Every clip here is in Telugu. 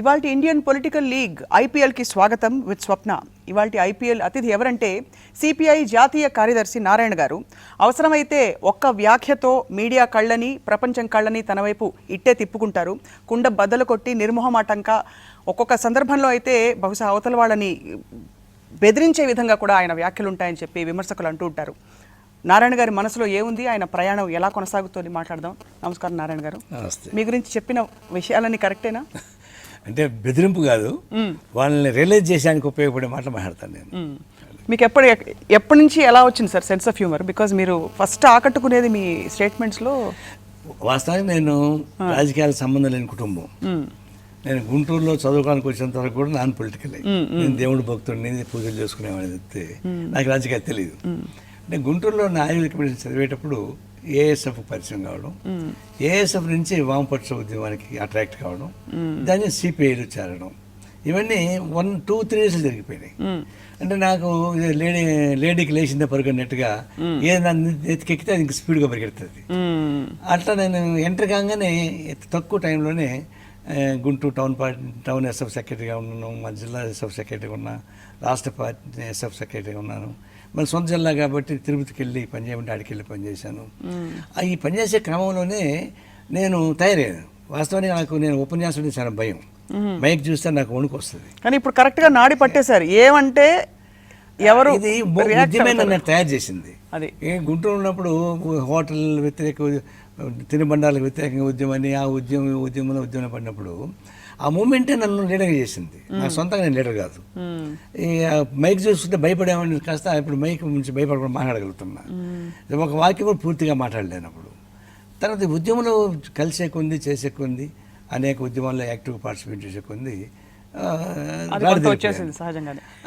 ఇవాల్టి ఇండియన్ పొలిటికల్ లీగ్ ఐపీఎల్కి స్వాగతం విత్ స్వప్న. ఇవాల్టి ఐపీఎల్ అతిథి ఎవరంటే సిపిఐ జాతీయ కార్యదర్శి నారాయణ గారు. అవసరమైతే ఒక్క వ్యాఖ్యతో మీడియా కళ్ళని ప్రపంచం కళ్ళని తన వైపు ఇట్టే తిప్పుకుంటారు. కుండ బద్దలు కొట్టి నిర్మోహమాటంగా ఒక్కొక్క సందర్భంలో అయితే బహుశా అవతల వాళ్ళని బెదిరించే విధంగా కూడా ఆయన వ్యాఖ్యలు ఉంటాయని చెప్పి విమర్శకులు అంటూ ఉంటారు. నారాయణ గారి మనసులో ఏముంది, ఆయన ప్రయాణం ఎలా కొనసాగుతుంది మాట్లాడదాం. నమస్కారం నారాయణ గారు. మీ గురించి చెప్పిన విషయాలన్నీ కరెక్టేనా? అంటే బెదిరింపు కాదు, వాళ్ళని రియలైజ్ చేసేందుకు ఉపయోగపడే మాటలు మాట్లాడతాను నేను. మీకు ఎప్పటి నుంచి ఎలా వచ్చింది sir sense of humour? Because మీరు ఫస్ట్ ఆకట్టుకునేది మీ స్టేట్మెంట్స్లో. వాస్తవానికి నేను రాజకీయాలకు సంబంధం లేని కుటుంబం. నేను గుంటూరులో చదువుకోడానికి వచ్చినంత వరకు కూడా నాన్ పొలిటికల్. నేను దేవుడు భక్తుడిని, పూజలు చేసుకునేవాడిని చెప్తే నాకు రాజకీయాలు తెలియదు. అంటే గుంటూరులో నా ఆయుర్వేద చదివేటప్పుడు ఏఎస్ఎఫ్ పరిచయం కావడం, ఏఎస్ఎఫ్ నుంచి వామపక్ష ఉద్యమానికి అట్రాక్ట్ కావడం, దాన్ని సిపిఐలో చేరడం, ఇవన్నీ 1-2-3 years జరిగిపోయినాయి. అంటే నాకు లేడీకి లేచిందే పరిగెన్నట్టుగా ఏదైనా ఎత్తికెక్కితే అది ఇంక స్పీడ్గా పరిగెడుతుంది. అట్లా నేను ఎంటర్ కాగానే తక్కువ టైంలోనే గుంటూరు టౌన్ ఎస్ఎఫ్ సెక్రటరీగా ఉన్నాను, మా జిల్లా ఎస్ఎఫ్ సెక్రటరీగా ఉన్నా, రాష్ట్ర పార్టీ ఎస్ఎఫ్ సెక్రటరీగా ఉన్నాను. మన సొంత జిల్లా కాబట్టి తిరుపతికి వెళ్ళి పనిచేయమంటే ఆడికి వెళ్ళి పనిచేశాను. ఈ పనిచేసే క్రమంలోనే నేను తయారయ్యాను. వాస్తవానికి నేను ఉపన్యాసం చాలా భయం, మైక్ చూస్తే నాకు వణుకు వస్తుంది. కానీ ఇప్పుడు కరెక్ట్గా నాడి పట్టేశారు. ఏమంటే ఎవరు ఇది ఉద్యమే నన్ను తయారు చేసింది. అది గుంటూరు ఉన్నప్పుడు హోటల్ వ్యతిరేక తినుబండాలకు వ్యతిరేకంగా ఉద్యమాన్ని, ఆ ఉద్యమంలో పడినప్పుడు ఆ మూమెంటే నన్ను లీడర్గా చేసింది. నాకు సొంతంగా నేను లీడర్ కాదు. ఈ మైక్ చూస్తుంటే భయపడేవాడిని కాస్త ఇప్పుడు మైక్ నుంచి భయపడకుండా మాట్లాడగలుగుతున్నా. ఒక వాక్యం కూడా పూర్తిగా మాట్లాడలేనప్పుడు. తర్వాత ఉద్యమంలో కలిసే కొంది, చేసే కొంది, అనేక ఉద్యమాల్లో యాక్టివ్గా పార్టిసిపేట్ చేసే కొంది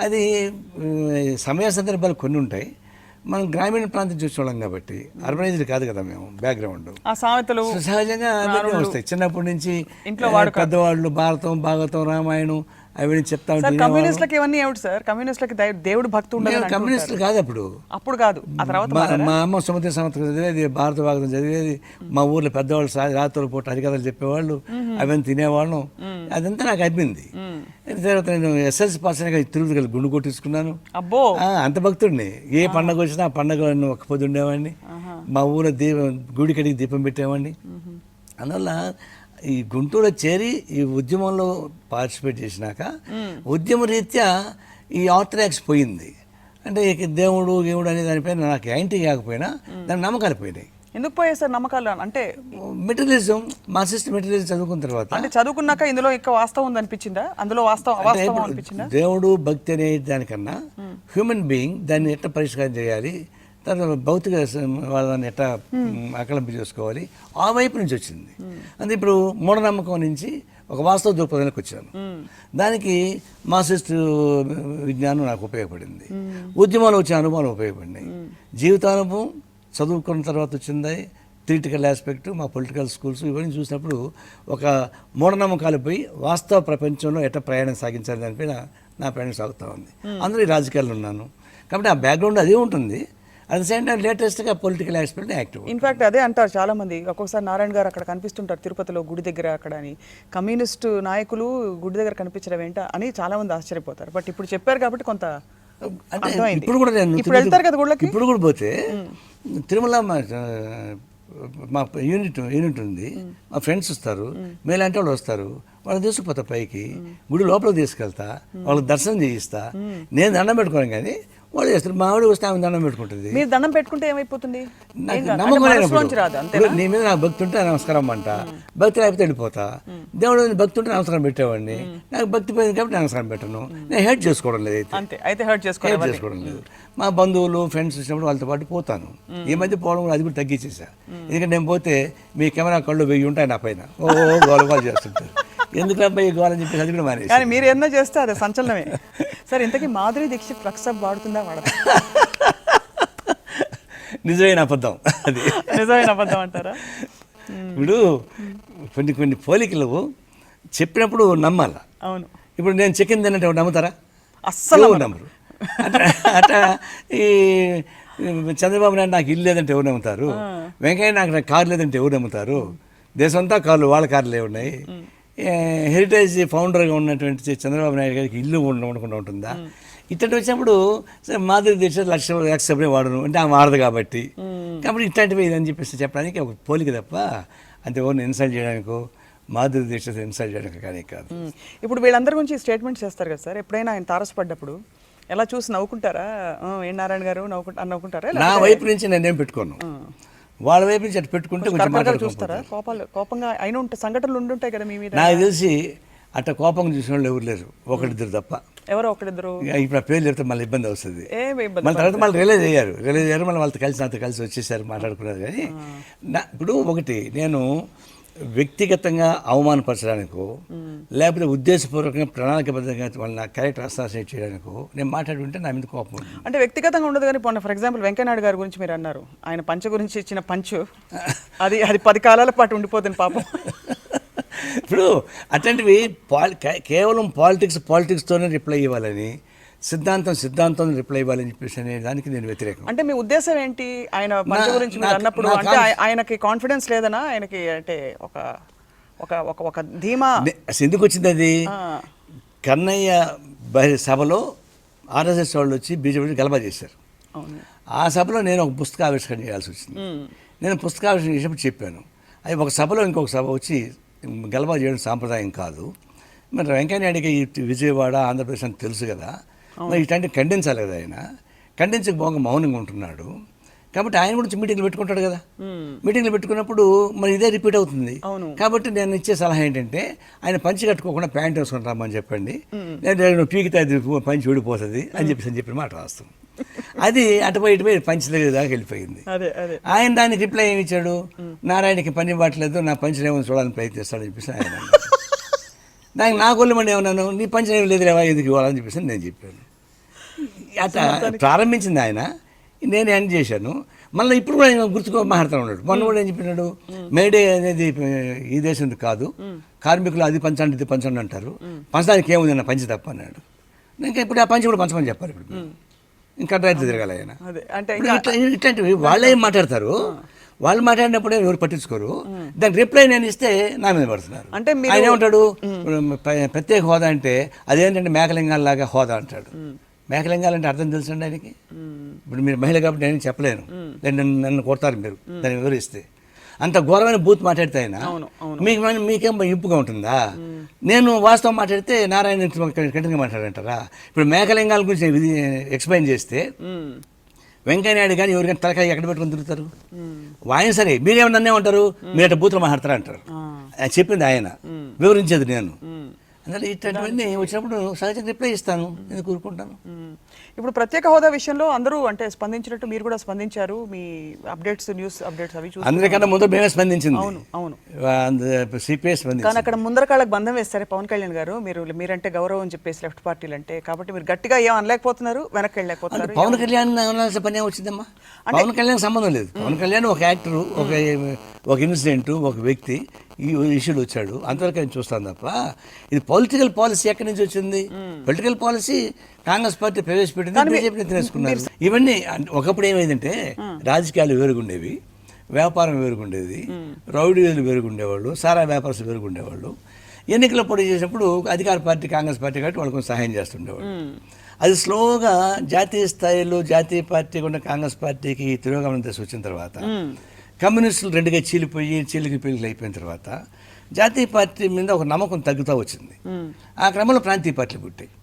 అది సమయ సందర్భాలు కొన్ని ఉంటాయి. మనం గ్రామీణ ప్రాంతం చూసేవాళ్ళం కాబట్టి, అర్బనైజ్డ్ కాదు కదా మేము. బ్యాక్గ్రౌండ్ సహజంగా అన్నీ వస్తాయి. చిన్నప్పటి నుంచి పెద్దవాళ్ళు భాగవతం, రామాయణం అవన్నీ చెప్తా ఉంటారు. కమ్యూనిస్టులకి ఇవన్నీ ఏమిటి సార్? కమ్యూనిస్టులకి దేవుడు భక్తి ఉండదు. కమ్యూనిస్టులు కాదు అప్పుడు కాదు. మా అమ్మ సముద్ర సంవత్సరం చదివేది, భారత భాగవతం చదివేది. మా ఊర్లో పెద్దవాళ్ళు రాత్రుల పూట హరికథలు చెప్పేవాళ్ళు, అవన్నీ తినేవాళ్ళం. అదంతా నాకు అబ్బింది. తర్వాత నేను ఎస్ఎల్సి పాస్ అయినా తిరుపతి కలిసి గుండు కొట్టించుకున్నాను. అంత భక్తుడిని. ఏ పండగ వచ్చినా ఆ పండగ ఒక్క పొద్దు ఉండేవాడిని. మా ఊళ్ళో గుడి కడిగి దీపం పెట్టేవాడిని. అందువల్ల ఈ గుంటూరులో చేరి ఈ ఉద్యమంలో పార్టిసిపేట్ చేసినాక ఉద్యమ రీత్యా ఈ ఆర్థడాక్స్ పోయింది. అంటే దేవుడు అనే దానిపైన నాకు యాంటీ కాకపోయినా దాని నమ్మకాలు పోయినాయి. ఎందుకు పోయాయి సార్ నమ్మకాలు? అంటే మెటీరియలిజం, మార్క్సిస్ట్ మెటీరియలిజం చదువుకున్న తర్వాత, అంటే చదువుకున్నాక ఇందులో ఇంకా వాస్తవం ఉంది అనిపించిందా? అందులో వాస్తవం అనిపించిందా? దేవుడు భక్తి అనే దానికన్నా హ్యూమన్ బీయింగ్ దాన్ని ఎట్లా పరిష్కారం చేయాలి, తర్వాత భౌతిక వాళ్ళని ఎట్లా అకలింపు చేసుకోవాలి, ఆ వైపు నుంచి వచ్చింది. అంటే ఇప్పుడు మూఢనమ్మకం నుంచి ఒక వాస్తవ దృక్పథానికి వచ్చాను. దానికి మార్క్సిస్ట్ విజ్ఞానం నాకు ఉపయోగపడింది. ఉద్యమాలు వచ్చే అనుభవాలు ఉపయోగపడినాయి. జీవితానుభవం చదువుకున్న తర్వాత వచ్చింది. థియరిటికల్ ఆస్పెక్ట్, మా పొలిటికల్ స్కూల్స్ ఇవన్నీ చూసినప్పుడు ఒక మూఢనమ్మకాలు పోయి వాస్తవ ప్రపంచంలో ఎట్లా ప్రయాణం సాగించాలి దానిపైన నా ప్రయాణం సాగుతూ ఉంది. అందులో ఈ రాజకీయాల్లో ఉన్నాను కాబట్టి ఆ బ్యాక్గ్రౌండ్ అదే ఉంటుంది. అట్ ద సేమ్ టైం లేటెస్ట్గా పొలిటికల్ ఆస్పెక్ట్ యాక్టివ్. ఇన్ఫాక్ట్ అదే అంటారు చాలామంది. ఒక్కొక్కసారి నారాయణ గారు అక్కడ కనిపిస్తుంటారు తిరుపతిలో గుడి దగ్గర అక్కడ అని. కమ్యూనిస్టు నాయకులు గుడి దగ్గర కనిపించడం ఏంట అని చాలామంది ఆశ్చర్యపోతారు. బట్ ఇప్పుడు చెప్పారు కాబట్టి కొంత ఇప్పుడు కూడా నేను వెళ్తారు కదా గుళ్ళకి. ఇప్పుడు కూడా పోతే తిరుమల మా యూనిట్ ఉంది, మా ఫ్రెండ్స్ వస్తారు, మేలాంటి వాళ్ళు వస్తారు, వాళ్ళు తీసుకుపోతా పైకి, గుడి లోపలికి తీసుకెళ్తా, వాళ్ళకి దర్శనం చేయిస్తా. నేను దండం పెట్టుకోను కానీ వాళ్ళు చేస్తారు. మా ఆవిడ వస్తే ఆమె దండం పెట్టుకుంటుంది. మీరు దండం పెట్టుకుంటే ఏమైపోతుంది? నమ్మకం. నీ మీద నాకు భక్తి ఉంటే నమస్కారం అంట, భక్తి లేకపోతే వెళ్ళిపోతా. దేవుడు భక్తి ఉంటే నమస్కారం పెట్టేవాడిని. నాకు భక్తి పోయింది కాబట్టి నమస్కారం పెట్టను. నేను హెల్ప్ చేసుకోవడం లేదు. అయితే హెల్ప్ చేసుకోవడం లేదు. మా బంధువులు ఫ్రెండ్స్ వచ్చినప్పుడు వాళ్ళతో పాటు పోతాను. ఈ మధ్య పోవడం కూడా అది కూడా తగ్గించేసా. ఎందుకంటే నేను పోతే మీ కెమెరా కళ్ళు 1000 ఉంటాయి నా పైన. గోల చేస్తుంటారు. ఎందుకు అబ్బాయి గోలని చెప్పి అది కూడా మానేసి. కానీ మీరు ఎన్నో చేస్తే అదే సంచలనమే. సరే, ఇంతకీ మాధురి దీక్షిత్ ఫ్లక్సప్ వాడుతుందా వాడదా? నిజమైన అబద్ధం. అది నిజమైన అబద్ధం అంటారా? ఇప్పుడు కొన్ని పోలికలు చెప్పినప్పుడు నమ్మాల. అవును. ఇప్పుడు నేను చికెన్ తిన్నట్టు నమ్ముతారా? అస్సలు నమ్మరు. అట్లా ఈ చంద్రబాబు నాయుడు నాకు ఇల్లు లేదంటే ఎవరు నమ్ముతారు? వెంకయ్య నాకు కారు లేదంటే ఎవరు నమ్ముతారు? దేశం అంతా కార్లు, వాళ్ళ కార్లే ఉన్నాయి. హెరిటేజ్ ఫౌండర్గా ఉన్నటువంటి చంద్రబాబు నాయుడు గారికి ఇల్లు ఉండకుండా ఉంటుందా? ఇట్లాంటి వచ్చినప్పుడు సరే మాధురి దీక్ష లక్ష వాడను అంటే ఆమె వాడదు కాబట్టి ఇట్లాంటివి ఇదని చెప్పేసి చెప్పడానికి ఒక పోలిక తప్ప అంటే ఓన్ ఇన్సల్ట్ చేయడానికో మాధురి దీక్ష ఇన్సల్ట్ చేయడానికి కానీ కాదు. ఇప్పుడు వీళ్ళందరి గురించి స్టేట్మెంట్స్ చేస్తారు కదా సార్, ఎప్పుడైనా ఆయన తారసపడ్డప్పుడు ఎలా చూసి నవ్వుకుంటారా? ఏం నారాయణ గారు నవ్వుకుంటారా? నా వైపు నుంచి నేనేం పెట్టుకోను, వాళ్ళ వైపు నుంచి అటు పెట్టుకుంటే కొంచెం కర్కరగా చూస్తారా? కోపంగా అయిన ఉంటే సంఘటనలు ఉండుంటాయి కదా మీ మీద. నాకు తెలిసి అట్లా కోపంగా చూసిన వాళ్ళు ఎవరు లేరు, ఒకరిద్దరు తప్ప. ఎవరో ఒకరిద్దరు. ఇప్పుడు ఆ పేర్లు చెప్తే మళ్ళీ ఇబ్బంది వస్తుంది. ఇబ్బంది మళ్ళీ తర్వాత మళ్ళీ రియలైజ్ అయ్యారు మళ్ళీ వాళ్ళతో నాతో కలిసి వచ్చేసారు, మాట్లాడుకున్నారు. కానీ ఇప్పుడు ఒకటి నేను వ్యక్తిగతంగా అవమానపరచడానికో లేకపోతే ఉద్దేశపూర్వకంగా ప్రణాళికబద్ధంగా వాళ్ళ నా క్యారెక్టర్ అసాసినేట్ చేయడానికో నేను మాట్లాడుకుంటే నా మీద కోపం ఉంది. అంటే వ్యక్తిగతంగా ఉండదు కానీ ఫర్ ఎగ్జాంపుల్ వెంకయ్యనాయుడు గారి గురించి మీరు అన్నారు, ఆయన పంచ గురించి ఇచ్చిన పంచు అది 10 కాలాల పాటు ఉండిపోతుంది పాపం. ఇప్పుడు అట్లాంటివి కేవలం పాలిటిక్స్తోనే రిప్లై ఇవ్వాలని, సిద్ధాంతం రిప్లై ఇవ్వాలని చెప్పేసి అనే దానికి నేను వ్యతిరేకం. అంటే మీ ఉద్దేశం ఏంటి? ఆయన పంచ గురించి మీరు అన్నప్పుడు అంటే ఆయనకి కాన్ఫిడెన్స్ లేదనా? ఆయనకి అంటే ఒక ధీమా ఎందుకు వచ్చింది? అది కన్నయ్య సభలో ఆర్ఎస్ఎస్ వాళ్ళు వచ్చి బీజేపీ గలబా చేశారు. ఆ సభలో నేను ఒక పుస్తకావిష్కరణ చేయాల్సి వచ్చింది. నేను పుస్తకావిష్కరణ చేసినప్పుడు చెప్పాను, అది ఒక సభలో ఇంకొక సభ వచ్చి గలబా చేయడం సాంప్రదాయం కాదు. మరి వెంకయ్యనాయుడికి విజయవాడ ఆంధ్రప్రదేశ్ అని తెలుసు కదా, మరి ఇట్లాంటివి ఖండించాలి కదా. ఆయన ఖండించకపోగా మౌనంగా ఉంటున్నాడు కాబట్టి ఆయన కూడా మీటింగ్లు పెట్టుకుంటాడు కదా. మీటింగ్లు పెట్టుకున్నప్పుడు మరి ఇదే రిపీట్ అవుతుంది. కాబట్టి నేను ఇచ్చే సలహా ఏంటంటే ఆయన పంచి కట్టుకోకుండా ప్యాంట్ వేసుకొని రమ్మని చెప్పండి, నేను పీకితే అది పంచి ఊడిపోతుంది అని చెప్పిన మాట రాస్తాం. అది అటుపోయి పంచి దగ్గర దాకా వెళ్ళిపోయింది. ఆయన దానికి రిప్లై ఏమి ఇచ్చాడు, నారాయణకి పని ఇవ్వట్లేదు, నా పంచలు ఏమో చూడాలని ప్రయత్నిస్తాడని చెప్పేసి ఆయన. దానికి నా గొల్లమండి ఏమన్నాను, నీ పంచలు ఏమి లేదు రేవా, ఎందుకు ఇవ్వాలని చెప్పేసి నేను చెప్పాను. అట్లా ప్రారంభించింది ఆయన, నేను ఎండ్ చేశాను. మళ్ళీ ఇప్పుడు కూడా ఆయన గుర్తుకో మాట్లాడుతూ ఉన్నాడు. మొన్న కూడా ఏం చెప్పినాడు, మేడే అనేది ఈ దేశం కాదు, కార్మికులు అది పంచండి ఇది పంచండి అంటారు, పంచడానికి ఏముంది అన్న పంచి తప్ప అన్నాడు. ఇంకా ఇప్పుడు ఆ పంచి కూడా పంచమని చెప్పారు. ఇప్పుడు ఇంకా రైతు తిరగాలి ఆయన. ఇట్లాంటివి వాళ్ళే మాట్లాడతారు. వాళ్ళు మాట్లాడినప్పుడు ఎవరు పట్టించుకోరు. దానికి రిప్లై నేను ఇస్తే నా మీద పడుతున్నారు. అంటే ఆయన ఏమంటాడు, ప్రత్యేక హోదా అంటే అదేంటంటే మేకలింగాల్లాగా హోదా అంటాడు. మేకలింగాలు అంటే అర్థం తెలుసండి ఆయనకి. ఇప్పుడు మీరు మహిళ కాబట్టి నేను చెప్పలేను, నన్ను కొడతారు మీరు దాన్ని వివరిస్తే. అంత ఘోరమైన బూత్ మాట్లాడితే ఆయన మీకేం ఇంపుగా ఉంటుందా? నేను వాస్తవం మాట్లాడితే నారాయణ కంటిన్యూగా మాట్లాడంటారా? ఇప్పుడు మేకలింగాల గురించి ఎక్స్ప్లెయిన్ చేస్తే వెంకయ్యనాయుడు కానీ ఎవరికైనా తలకాయ ఎక్కడ పెట్టుకుని తిరుగుతారు? ఆయన సరే మీరేమన్నా నన్నే ఉంటారు, మీరు అట్లా బూతులు మాట్లాడతారా అంటారు. చెప్పింది ఆయన, వివరించేది నేను. అందువల్ల ఇట్లాంటివన్నీ వచ్చినప్పుడు సహజంగా రిప్లై ఇస్తాను, నేను కూరుకుంటాను. ఇప్పుడు ప్రత్యేక హోదా విషయంలో అందరూ అంటే స్పందించినట్టు మీరు కూడా స్పందించారు. మీ అప్డేట్స్, న్యూస్ అప్డేట్స్ అవి చూసి అందరికన్నా ముందు మేమే స్పందించింది. అవును సిపిఐ స్పందించింది. కానీ అక్కడ ముందర కాళ్ళకి బంధం వేస్తారు పవన్ కళ్యాణ్ గారు. మీరంటే గౌరవం అని చెప్పేసి లెఫ్ట్ పార్టీలు అంటే, కాబట్టి మీరు గట్టిగా ఏం అనలేకపోతున్నారు, వెనక్కి వెళ్ళలేకపోతున్నారు. పవన్ కళ్యాణ్ అనాల్సిన పని వచ్చిందమ్మా. పవన్ కళ్యాణ్ సంబంధం లేదు. పవన్ కళ్యాణ్ ఒక యాక్టరు, ఒక ఇన్సిడెంట్, ఒక వ్యక్తి ఈ ఇష్యూలు వచ్చాడు, అంతవరకు ఆయన చూస్తాను తప్ప ఇది పొలిటికల్ పాలసీ ఎక్కడి నుంచి వచ్చింది? పొలిటికల్ పాలసీ కాంగ్రెస్ పార్టీ ప్రవేశపెట్టింది, బీజేపీ తెలుసుకున్నారు. ఇవన్నీ ఒకప్పుడు ఏమైందంటే రాజకీయాలు వేరుగుండేవి, వ్యాపారం వేరుగుండేది, రౌడీలు వేరుగుండేవాళ్ళు, సారా వ్యాపారస్తులు వేరుగుండేవాళ్ళు. ఎన్నికల్లో పోటీ చేసినప్పుడు అధికార పార్టీ కాంగ్రెస్ పార్టీ కాబట్టి వాళ్ళకు సహాయం చేస్తుండేవాళ్ళు. అది స్లోగా జాతీయ స్థాయిలో జాతీయ పార్టీ కూడా కాంగ్రెస్ పార్టీకి తిరోగమనం దశ వచ్చిన తర్వాత కమ్యూనిస్టులు రెండుగా చీలికి పీలికలు అయిపోయిన తర్వాత జాతీయ పార్టీ మీద ఒక నమ్మకం తగ్గుతూ వచ్చింది. ఆ క్రమంలో ప్రాంతీయ పార్టీలు పుట్టాయి.